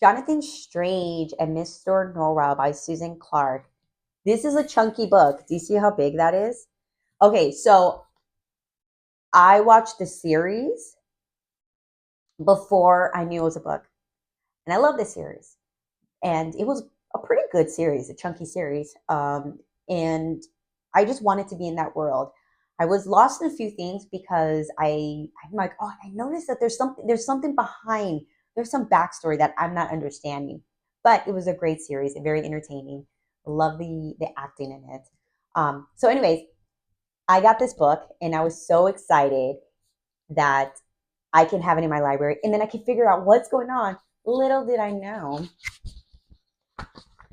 Jonathan Strange and Mr. Norrell by Susan Clark. This is a chunky book. Do you see how big that is? Okay, so I watched the series before I knew it was a book. And I love this series. And it was a pretty good series, a chunky series. And I just wanted to be in that world. I was lost in a few things because I'm like, oh, I noticed that there's something behind, there's some backstory that I'm not understanding. But it was a great series and very entertaining. Love the acting in it. So anyways, I got this book and I was so excited that I can have it in my library and then I can figure out what's going on. Little did I know.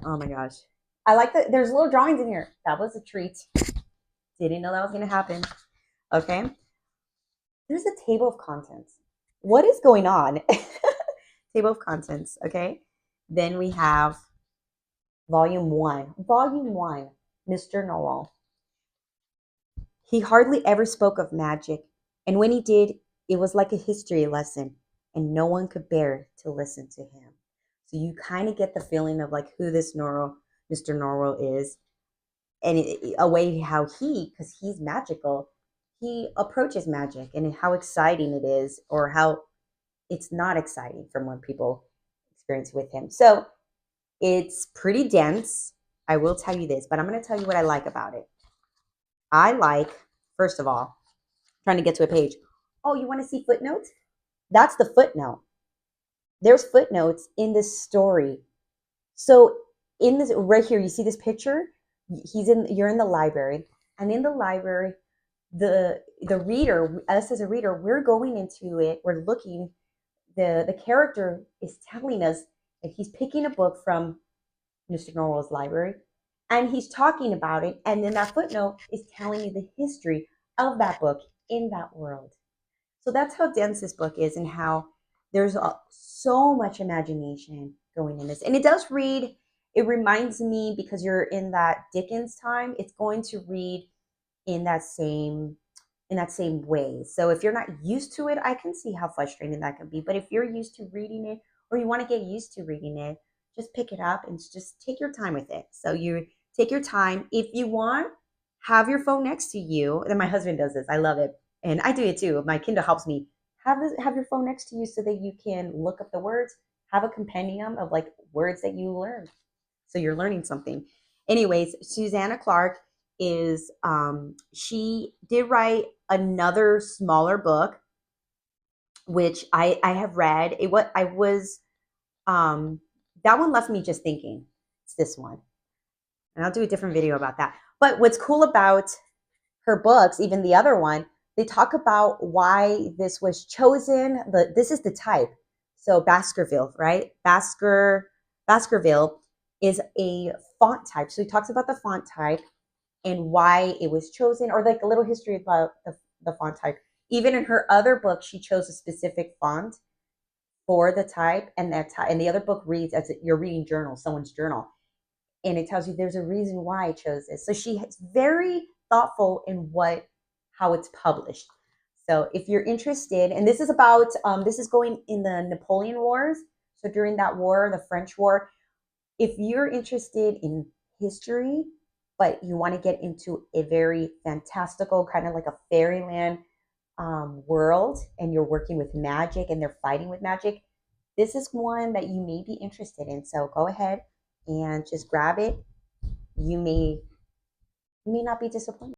Oh my gosh. I like that there's little drawings in here. That was a treat. Didn't know that was going to happen. Okay. There's a table of contents. What is going on? Table of contents. Okay. Then we have volume one. Volume one, Mr. Norrell. He hardly ever spoke of magic, and when he did, it was like a history lesson, and no one could bear to listen to him. So you kind of get the feeling of like who this Norrell, Mr. Norrell is, and a way how because he's magical, he approaches magic and how exciting it is, or how it's not exciting from what people experience with him. So it's pretty dense. I will tell you this, but I'm going to tell you what I like about it. I like, first of all, trying to get to a page. Oh, you want to see footnotes? That's the footnote. There's footnotes in this story. So in this right here, you see this picture? You're in the library, and in the library, the reader, us as a reader, we're going into it, we're looking, the character is telling us that he's picking a book from Mr. Norrell's library and he's talking about it, and then that footnote is telling you the history of that book in that world. So that's how dense this book is and how there's so much imagination going in this. And it does read, it reminds me, because you're in that Dickens time, it's going to read in that same way. So if you're not used to it, I can see how frustrating that can be. But if you're used to reading it, or you want to get used to reading it, just pick it up and just take your time with it. So you take your time. If you want, have your phone next to you. And my husband does this. I love it. And I do it too. My Kindle helps me. Have your phone next to you so that you can look up the words, have a compendium of like words that you learned. So you're learning something. Anyways, Susanna Clark is she did write another smaller book, which I have read. It what I was that one left me just thinking. It's this one, and I'll do a different video about that. But what's cool about her books, even the other one, they talk about why this was chosen. This is the type. So Baskerville, right? Baskerville is a font type. So he talks about the font type and why it was chosen, or like a little history about the font type. Even in her other book, she chose a specific font for the type, and that type, and the other book reads as you're reading journal, someone's journal, and it tells you there's a reason why I chose this. So she is very thoughtful in how it's published. So if you're interested, and this is about this is going in the Napoleon Wars. So during that war, the French War, if you're interested in history, but you want to get into a very fantastical, kind of like a fairyland world, and you're working with magic and they're fighting with magic, this is one that you may be interested in. So go ahead and just grab it. You may not be disappointed.